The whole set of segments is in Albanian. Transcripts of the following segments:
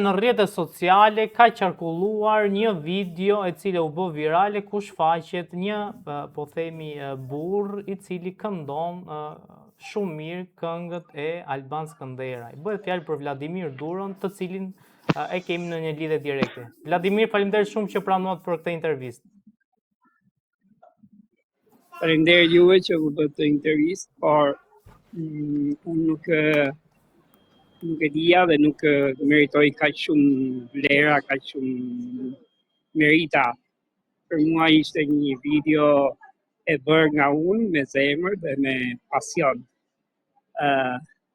Në rrjetet sociale ka qarkulluar një video e cila u bë virale ku shfaqet një, po themi, burr i cili këndon shumë mirë këngët e Alban Skënderaj. Bëhet fjalë për Vladimir Durën, të cilin e kemi në një lidhje direkte. Vladimir, faleminderit shumë që pranuat për këtë intervistë. Faleminderit juve që u bët të intervistë, por unë nuk e dija dhe nuk meritoj kaq shumë vlera, kaq shumë merita. Për mua ishte një video e bërë nga unë me zemër dhe me pasion.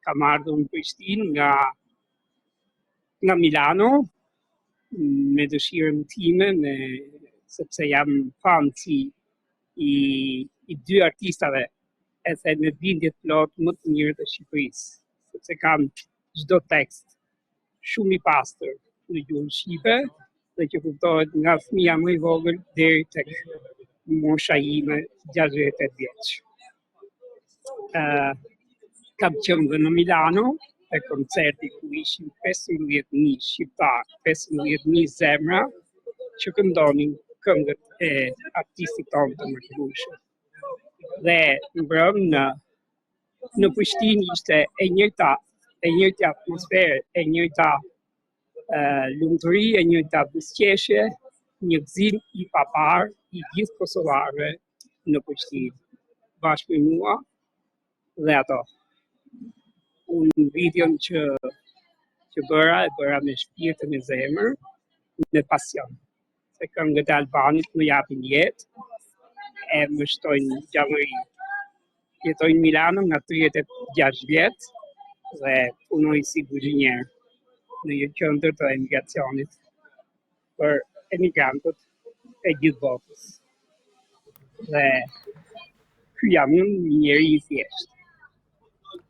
Kam ardhur në Prishtinë nga Milano me dëshirën time, sepse jam fan i dy artistave, edhe me bindje plot më të mirë të Shqipërisë, sepse kam çdo tekst shumë i pastër në gjuhën shqipe dhe që kuptohet nga fëmia më i vogël deri tek mosha ime 68 vjeç. Kam qenë dhe në Milano te koncerti ku ishin 15.000 shqiptarë, 15.000 zemra që këndonin këngët e artistit tonë të mrekullueshëm. Dhe mbrëm në Prishtinë ishte e njëjta atmosferë, e njëjta lumturi, e njëjta buzëqeshje, një gëzim i papar i gjithë kosovarëve në Prishtinë, bashkë me mua dhe ato. Unë videon që bëra me shpirtin e zemër, me pasion. Se këngët e Albanit më japin jetë, e më shtojnë gjallëri. Jetoj në Milano nga 36 vjet dhe punoj si buzhinier në një qendër të emigracionit për emigrantët e gjithë botës. Dhe ky jam unë, një njeri i thjeshtë.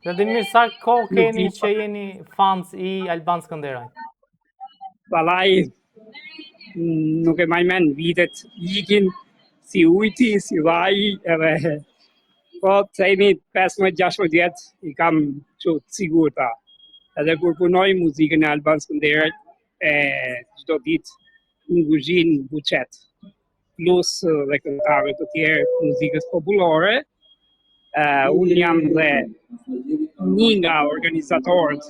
Vladimir, sa kohë keni që jeni fans i Alban Skënderaj? Vallai, nuk e maj mend, vitet ikin si ujti, si vaji, edhe po të themi 15-16 vjet i kam kështu të sigurta. Edhe kur punoj muzikën e Alban Skënderaj, çdo ditë në kuzhinë buçet, plus dhe këngëtarë të tjerë muzikës popullore. Unë jam dhe një nga organizatorët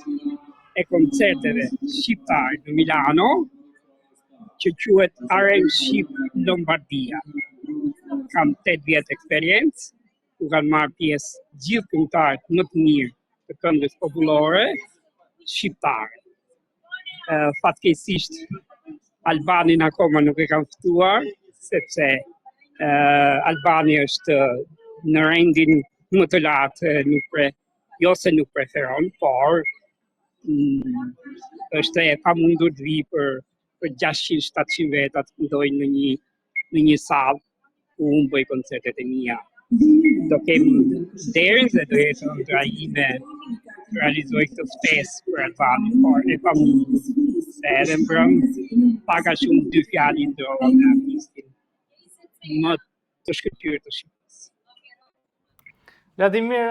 e koncerteve shqiptare në Milano, që quhet RM Shqip Lombardia. Kam 8 vjet eksperiencë, ku kanë marrë pjesë gjithë këngëtarët më të mirë të këngës popullore shqiptare. Fatkeqësisht Albanin akoma nuk e kam ftuar, sepse Albani është në rendin më të lartë, jo se nuk preferon, por është e pamundur të vi për 600-700 veta të këndojnë në një sallë ku unë bëj koncertet e mia. Do kem derën dhe do jetë ëndra ime të realizoj këtë ftesë për Albanin, por e pamundur. Se edhe mbrëm paka shumë 2 fjalë ndrova me artistin më të shkëlqyer të Shqipërisë. Vladimir,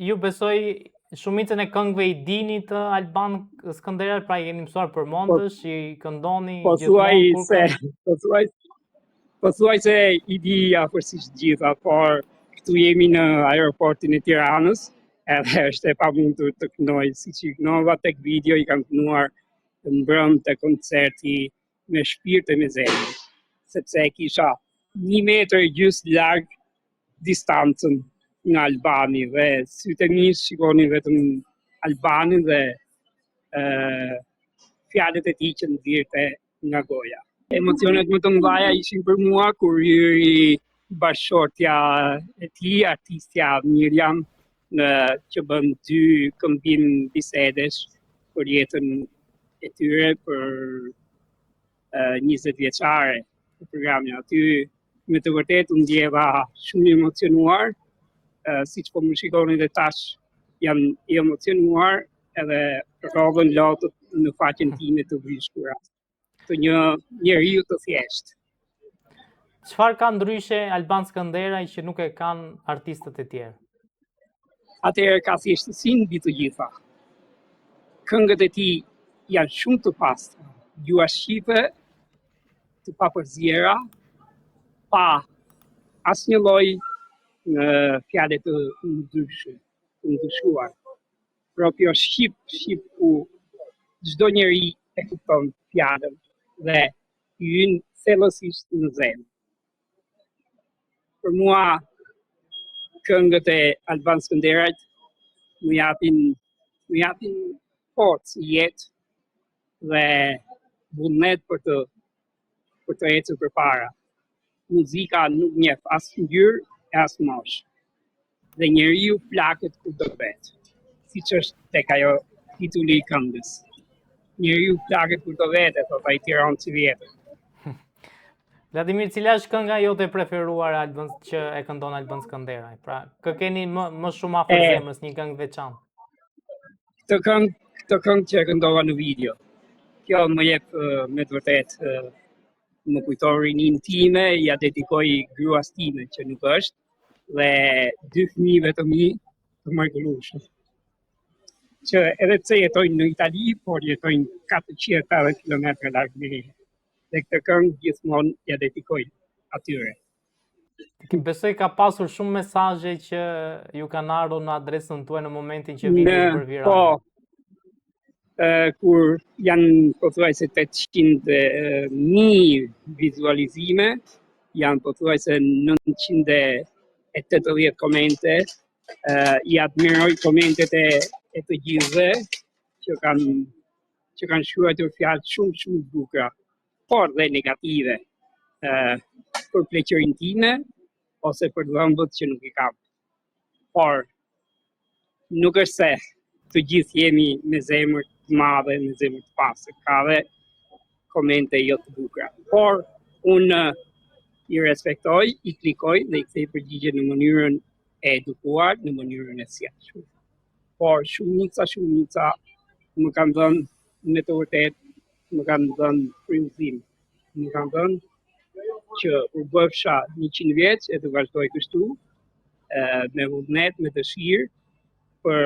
ju besoj shumicën e këngëve i dini të Alban Skënderaj, pra jeni mësuar përmendësh, i këndoni gjithmonë. Po thuaj se i di afërsisht gjitha, por këtu jemi në aeroportin e Tiranës, edhe është e pamundur të këndoj, siç i këndova tek video, i kam kënduar të mbrëm të koncerti me shpirt e me zemër, sepse kisha 1 metër e gjys larg distancën nga Albani dhe sytë e mi shikonin vetëm Albanin dhe fjalët e tij që nxirrte nga goja. Emocionet më të mëdha ishin për mua kur hyri bashkëshortja e tij, artistja Miriam, që bën 2 këmbim bisedesh për jetën e tyre për 20 vjeçare të programit. Aty me të vërtetë u ndjeva shumë emocionuar, siç po më shikoni dhe tash jam i emocionuar edhe provën lotët në faqen time të vishkura të një njeriu të thjeshtë. Çfarë ka ndryshe Alban Skënderaj që nuk e kanë artistët e tjerë? Atëherë ka thjeshtësinë mbi të gjitha. Këngët e tij janë shumë të pastra. Gjuha shqipe të papërzjera, pa asnjë lloj fjale të ndryshuar. Proprio shqip ku çdo njeri e kupton fjalën dhe hyn thellësisht në zemër. Për mua këngët e Alban Skënderajt më japin forcë, jetë dhe vullnet për të ecur përpara. Muzika nuk njeh as ngjyrë e as moshë. Dhe njeriu plaket ku do vet. Siç është tek ajo titulli i këngës. Njeriu plaket kur do vet, e thot ai Tiranë si vjetër. Vladimir, cila është kënga jote e preferuar që e këndon Alban Skënderaj? Pra, kë keni më shumë afër zemrës, një këngë veçantë? Këtë këngë që e këndova në video. Kjo më jep me të vërtetë më kujton rinin time, ja dedikoj gruas time që nuk është, dhe 2 fëmijëve të mi të mrekullueshëm. Që edhe pse jetojnë në Itali, por jetojnë 480 km larg meje. Dhe këtë këngë gjithmonë ja dedikoj atyre. Besoj ka pasur shumë mesazhe që ju kanë ardhur në adresën tuaj në momentin që video është bërë viral. Po, kur janë pothuajse 800.000 vizualizime, janë pothuajse 980 komente, i admiroj komentet e të gjithëve që kanë shkruar fjalë shumë bukura, por dhe negative, për pleqërinë time ose për dhëmbët që nuk i kam. Por nuk është se të gjithë jemi me zemër të madhe, me zemër të pastër. Ka dhe komente jo të bukura. Por unë i respektoj, i klikoj dhe i kthej përgjigje në mënyrën e edukuar, në mënyrën e sjellshme. Por shumica më kanë dhënë me të vërtetë, më kanë dhënë frymëzim. Më kanë dhënë që u bëfsha 100 vjeç e të vazhdoj kështu, me vullnet, me dëshirë për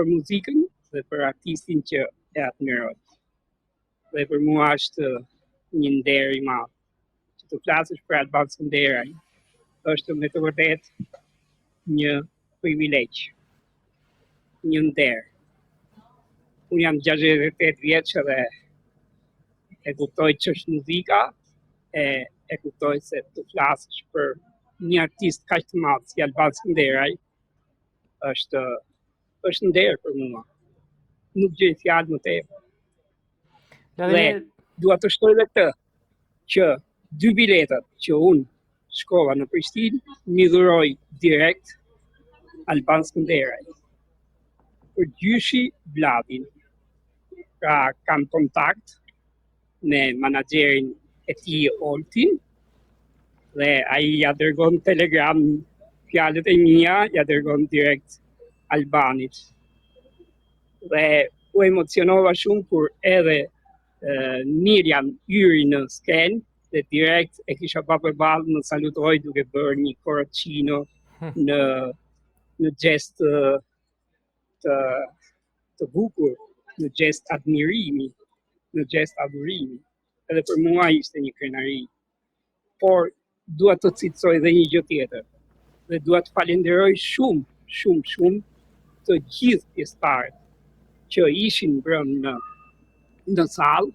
muzikën dhe për artistin që e admiroj. Dhe për mua është një nder i madh. Që të flasësh për Alban Skënderaj është me të vërtetë një privilegj, një nder. Unë jam 68 vjeç dhe e kuptoj ç'është muzika, e kuptoj se të flasësh për një artist kaq të madh si Alban Skënderaj është nder për mua. Nuk gjej fjalë më tepër. Dhe dua të shtoj edhe këtë, që 2 biletat që unë shkova në Prishtinë mi dhuroi direkt Alban Skënderaj. Për gjyshi Vladin. Pra kam kontakt me menaxherin e tij Oltin dhe ai ja dërgon telegram fjalët e mia, ja dërgon direkt Albanit. Dhe u emocionova shumë kur edhe Mirjam hyri në skenë dhe direkt e kisha pa përballë, më salutoi duke bërë një corocino në gest të bukur, në gest admirimi, në gest adhurimi. Edhe për mua ishte një krenari. Por dua të citoj edhe një gjë tjetër. Dhe dua të falenderoj shumë të gjithë pjesëtarët që ishin brenda në sallë,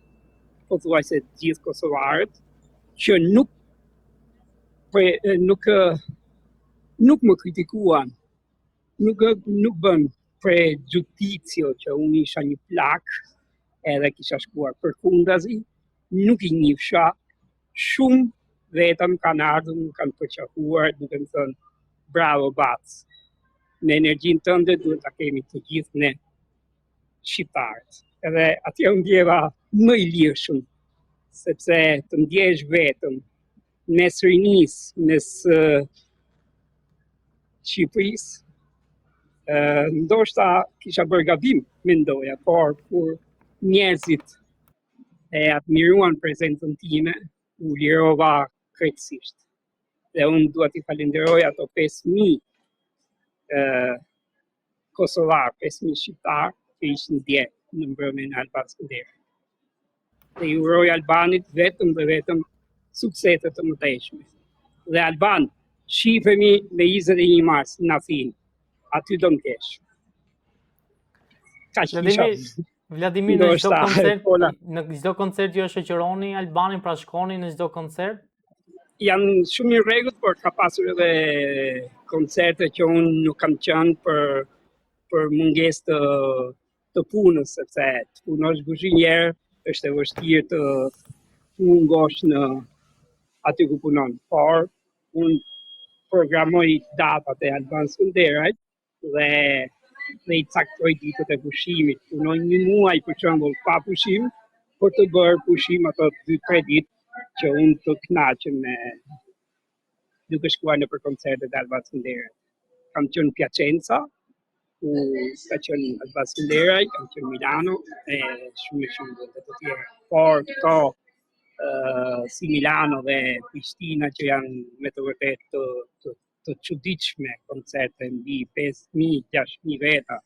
pothuajse të gjithë kosovarët, që nuk më kritikuan, nuk bën prejudicjo që unë isha një plak edhe kisha shkuar përkundazi, nuk i njihsha, shumë vetëm kanë ardhur, më kanë përqafuar duke më thënë bravo Bac. Në energjinë tënde duhet ta kemi të gjithë ne shqiptarët. Edhe atje u ndjeva më i lirshëm, sepse të ndjesh vetëm mes rinisë, mes Shqipërisë, ndoshta kisha bërë gabim, mendoja, por kur njerëzit e admiruan prezentën time, u lirova krejtësisht. Dhe unë dua t'i falenderoj ato 5.000 kosovar, 5.000 shqiptar që ishin dje në mbrëmjen e Alban Skënderajit. Dhe i uroj Albanit vetëm dhe vetëm suksete të mëtejshme. Dhe Alban, shifemi me 21 mars në Athinë. Aty do në kesh. Ka që kisha. Vladimir, në çdo Ndoshta, koncert, Pola. në çdo koncert ju e shoqëroni Albanin, pra shkoni në çdo koncert? Janë shumë i rregullt, por ka pasur edhe koncerte që unë nuk kam qenë për mungesë të punës, sepse të punosh guzhinjer është e vështirë të mungosh në aty ku punon. Por unë programoj datat e Alban Skënderajt dhe i caktoj ditët e pushimit. Punoj 1 muaj për shembull pa pushim, për të bërë pushim ato 2-3 ditë që unë të kënaqem me duke shkuar në për koncertet e Alban Skënderajt. Kam qenë në Piacenza, ku ka qenë Alban Skënderaj, kam qenë Milano e shumë vende të tjera. Por këto si Milano dhe Prishtina që janë me të vërtet të çuditshme koncerte mbi 5.000-6.000 veta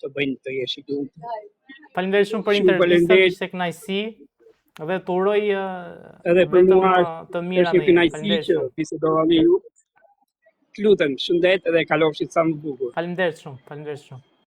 të bëjnë të jesh i lumtur. Faleminderit shumë për Shumë intervistën, faleminderit. ishte kënaqësi dhe të uroj Edhe për vetëm mua të mira është një në jetë. kënaqësi Faleminderit që shumë. bisedova me ju. Të lutem, shëndet edhe kalofshit sa më bukur. Faleminderit shumë.